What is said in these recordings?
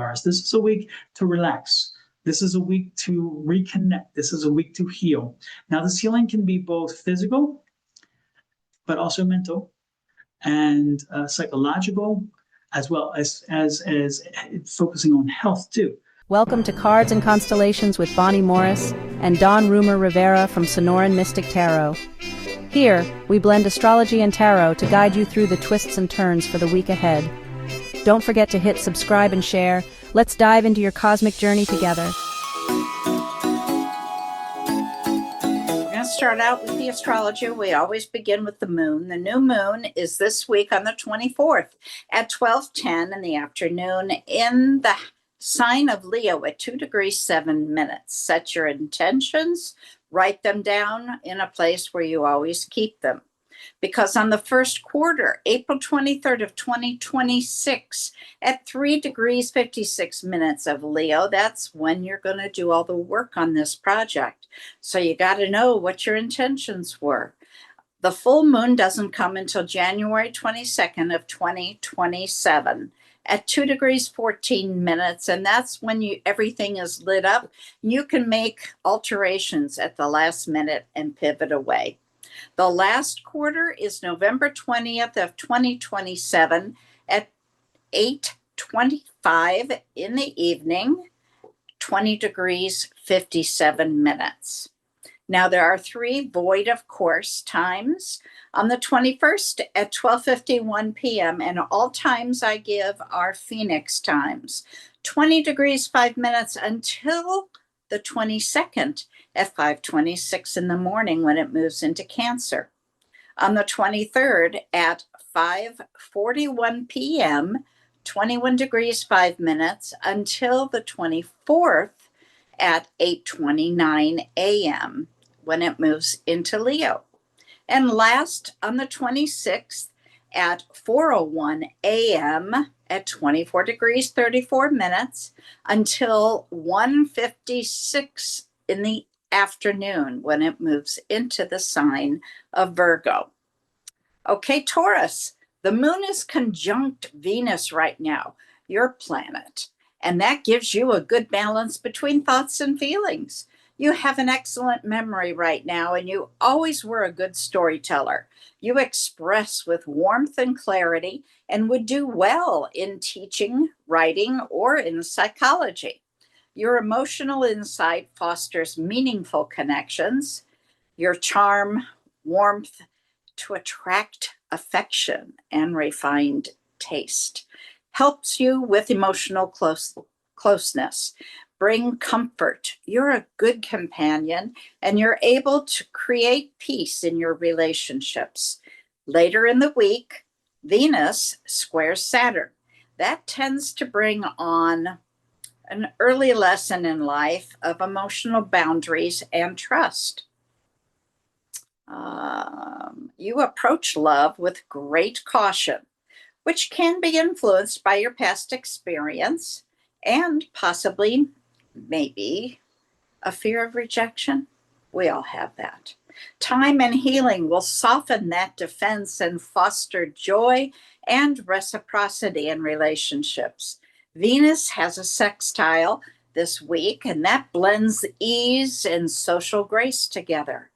Taurus. This is a week to relax. This is a week to reconnect. This is a week to heal. Now, this healing can be both physical, but also mental and psychological, as well as focusing on health too. Welcome to Cards and Constellations with Bonnie Morris and Dawn Rumor Rivera from Sonoran Mystic Tarot. Here, we blend astrology and tarot to guide you through the twists and turns for the week ahead. Don't forget to hit subscribe and share. Let's dive into your cosmic journey together. We're going to start out with the astrology. We always begin with the moon. The new moon is this week on the 24th at 12:10 in the afternoon in the sign of Leo at 2 degrees 7 minutes. Set your intentions, write them down in a place where you always keep them. Because on the first quarter, April 23rd of 2026, at 3 degrees 56 minutes of Leo, that's when you're going to do all the work on this project. So you got to know what your intentions were. The full moon doesn't come until January 22nd of 2027 at 2 degrees 14 minutes, and that's when everything is lit up. You can make alterations at the last minute and pivot away. The last quarter is November 20th of 2027 at 8:25 in the evening, 20 degrees 57 minutes. Now, there are 3 void of course times on the 21st at 12:51 p.m. and all times I give are Phoenix times, 20 degrees 5 minutes until the 22nd at 5:26 in the morning when it moves into Cancer. On the 23rd at 5:41 p.m., 21 degrees 5 minutes until the 24th at 8:29 a.m. when it moves into Leo. And last, on the 26th at 4:01 a.m. at 24 degrees 34 minutes until 1:56 in the afternoon when it moves into the sign of Virgo. Okay, Taurus, the moon is conjunct Venus right now, your planet, and that gives you a good balance between thoughts and feelings. You have an excellent memory right now, and you always were a good storyteller. You express with warmth and clarity and would do well in teaching, writing, or in psychology. Your emotional insight fosters meaningful connections. Your charm, warmth to attract affection and refined taste helps you with emotional closeness. Bring comfort. You're a good companion and you're able to create peace in your relationships. Later in the week, Venus squares Saturn. That tends to bring on an early lesson in life of emotional boundaries and trust. You approach love with great caution, which can be influenced by your past experience and possibly maybe a fear of rejection. We all have that. Time and healing will soften that defense and foster joy and reciprocity in relationships. Venus has a sextile this week, and that blends ease and social grace together.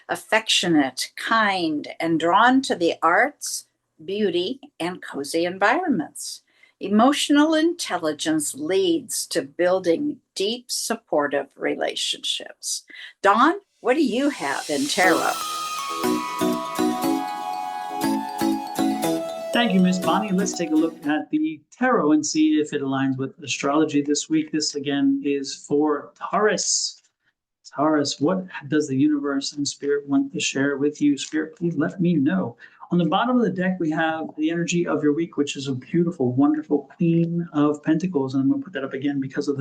Affectionate, kind, and drawn to the arts, beauty, and cozy environments. Emotional intelligence leads to building deep, supportive relationships. Dawn, what do you have in tarot? Thank you, Miss Bonnie. Let's take a look at the tarot and see if it aligns with astrology this week. This, again, is for Taurus. Taurus, what does the universe and spirit want to share with you? Spirit, please let me know. On the bottom of the deck, we have the energy of your week, which is a beautiful, wonderful Queen of Pentacles. And I'm going to put that up again because of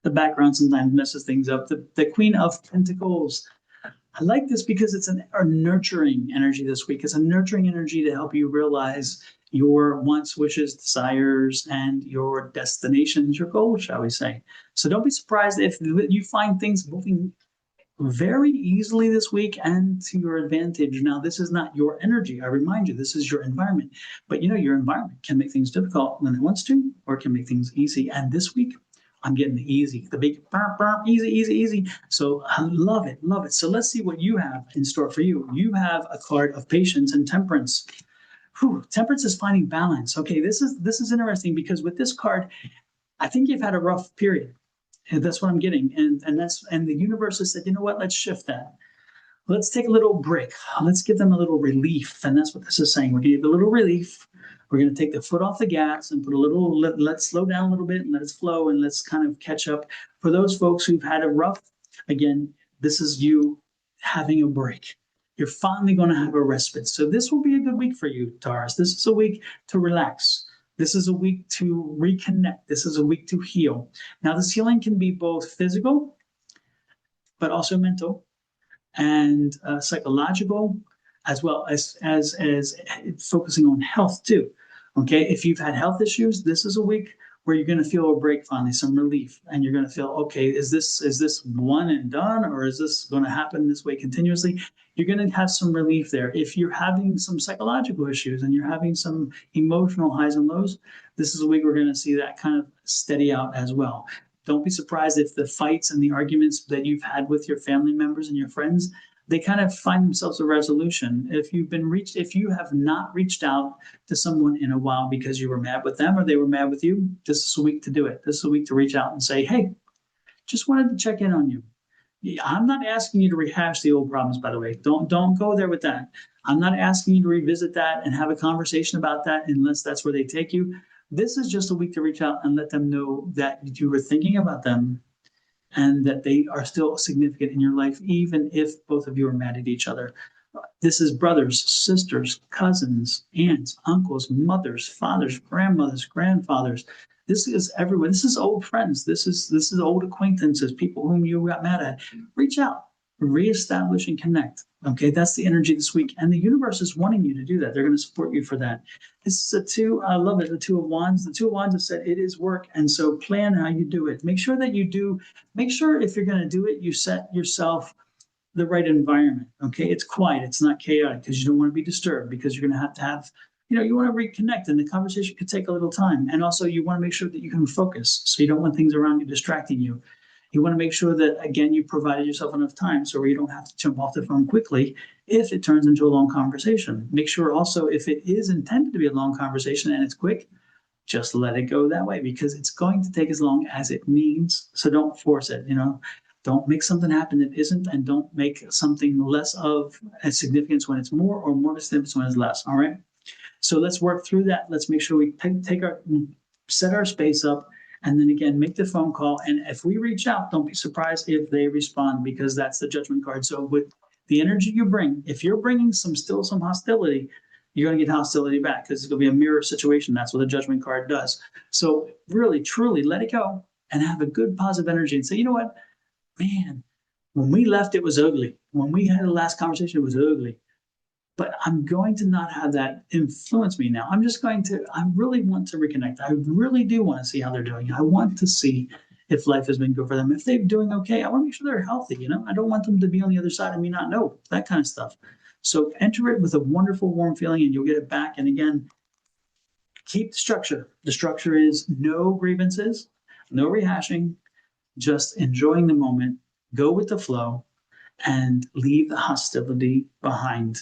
the background sometimes messes things up. The Queen of Pentacles. I like this because it's a nurturing energy this week. It's a nurturing energy to help you realize your wants, wishes, desires, and your destinations, your goals, shall we say. So don't be surprised if you find things moving very easily this week and to your advantage. Now, this is not your energy. I remind you, this is your environment. But you know, your environment can make things difficult when it wants to, or it can make things easy. And this week, I'm getting the easy, the big burp, burp, easy, easy, easy. So I love it, love it. So let's see what you have in store for you. You have a card of patience and temperance. Whew, temperance is finding balance. Okay, this is interesting because with this card, I think you've had a rough period. And that's what I'm getting. And the universe has said, you know what, let's shift that. Let's take a little break. Let's give them a little relief. And that's what this is saying. We're going to give a little relief. We're going to take the foot off the gas and put a little, let's slow down a little bit and let it flow and let's kind of catch up. For those folks who've had a rough, again, this is you having a break. You're finally going to have a respite. So this will be a good week for you, Taurus. This is a week to relax. This is a week to reconnect. This is a week to heal. Now, this healing can be both physical, but also mental and psychological, as well as focusing on health too. Okay, if you've had health issues, this is a week where you're going to feel a break finally, some relief, and you're going to feel, okay, is this one and done, or is this going to happen this way continuously? You're going to have some relief there. If you're having some psychological issues and you're having some emotional highs and lows, this is a week we're going to see that kind of steady out as well. Don't be surprised if the fights and the arguments that you've had with your family members and your friends, they kind of find themselves a resolution. If you have not reached out to someone in a while because you were mad with them or they were mad with you, this is a week to do it. This is a week to reach out and say, hey, just wanted to check in on you. I'm not asking you to rehash the old problems, by the way. Don't go there with that. I'm not asking you to revisit that and have a conversation about that unless that's where they take you. This is just a week to reach out and let them know that you were thinking about them and that they are still significant in your life, even if both of you are mad at each other. This is brothers, sisters, cousins, aunts, uncles, mothers, fathers, grandmothers, grandfathers. This is everyone. This is old friends. This is old acquaintances, people whom you got mad at. Reach out, reestablish, and connect. Okay, that's the energy this week. And the universe is wanting you to do that. They're going to support you for that. This is a two, I love it, the Two of Wands. The Two of Wands have said it is work. And so plan how you do it. Make sure that you do, make sure if you're going to do it, you set yourself the right environment. Okay, it's quiet, it's not chaotic because you don't want to be disturbed because you're going to have, you want to reconnect and the conversation could take a little time. And also you want to make sure that you can focus. So you don't want things around you distracting you. You want to make sure that, again, you provided yourself enough time so you don't have to jump off the phone quickly if it turns into a long conversation. Make sure also if it is intended to be a long conversation and it's quick, just let it go that way because it's going to take as long as it needs. So don't force it, Don't make something happen that isn't, and don't make something less of a significance when it's more or more of a significance when it's less, all right? So let's work through that. Let's make sure we set our space up, and then again, make the phone call. And if we reach out, don't be surprised if they respond because that's the judgment card. So with the energy you bring, if you're bringing some hostility, you're going to get hostility back because it's going to be a mirror situation. That's what the judgment card does. So really, truly let it go and have a good positive energy and say, you know what, man, when we left, it was ugly. When we had the last conversation, it was ugly. But I'm going to not have that influence me now. I really want to reconnect. I really do want to see how they're doing. I want to see if life has been good for them. If they're doing okay, I want to make sure they're healthy. I don't want them to be on the other side and me not know, that kind of stuff. So enter it with a wonderful, warm feeling and you'll get it back. And again, keep the structure. The structure is no grievances, no rehashing, just enjoying the moment, go with the flow, and leave the hostility behind.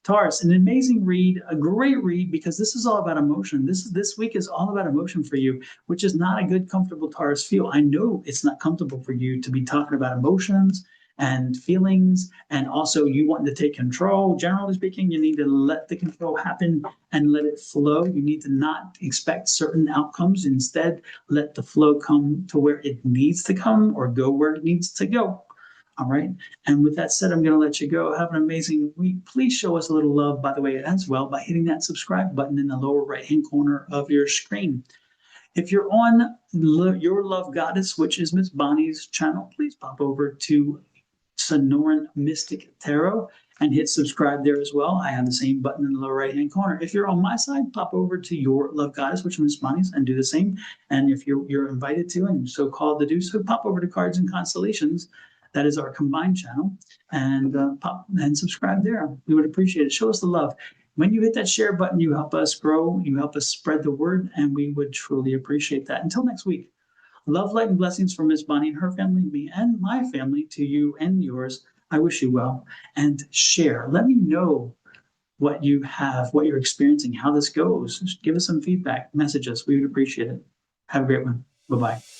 Taurus, an amazing read, a great read, because this is all about emotion. This week is all about emotion for you, which is not a good, comfortable Taurus feel. I know it's not comfortable for you to be talking about emotions and feelings, and also you want to take control. Generally speaking, you need to let the control happen and let it flow. You need to not expect certain outcomes. Instead, let the flow come to where it needs to come or go where it needs to go. All right. And with that said, I'm going to let you go. Have an amazing week. Please show us a little love, by the way, as well, by hitting that subscribe button in the lower right-hand corner of your screen. If you're on Your Love Goddess, which is Miss Bonnie's channel, please pop over to Sonoran Mystic Tarot and hit subscribe there as well. I have the same button in the lower right-hand corner. If you're on my side, pop over to Your Love Goddess, which is Miss Bonnie's, and do the same. And if you're invited to and so called to do so, pop over to Cards and Constellations. That is our combined channel. And pop and subscribe there. We would appreciate it. Show us the love. When you hit that share button, you help us grow, you help us spread the word, and we would truly appreciate that. Until next week, love, light, and blessings from Miss Bonnie and her family, me and my family, to you and yours. I wish you well. And share. Let me know what you have, what you're experiencing, how this goes. Just give us some feedback, message us. We would appreciate it. Have a great one. Bye-bye.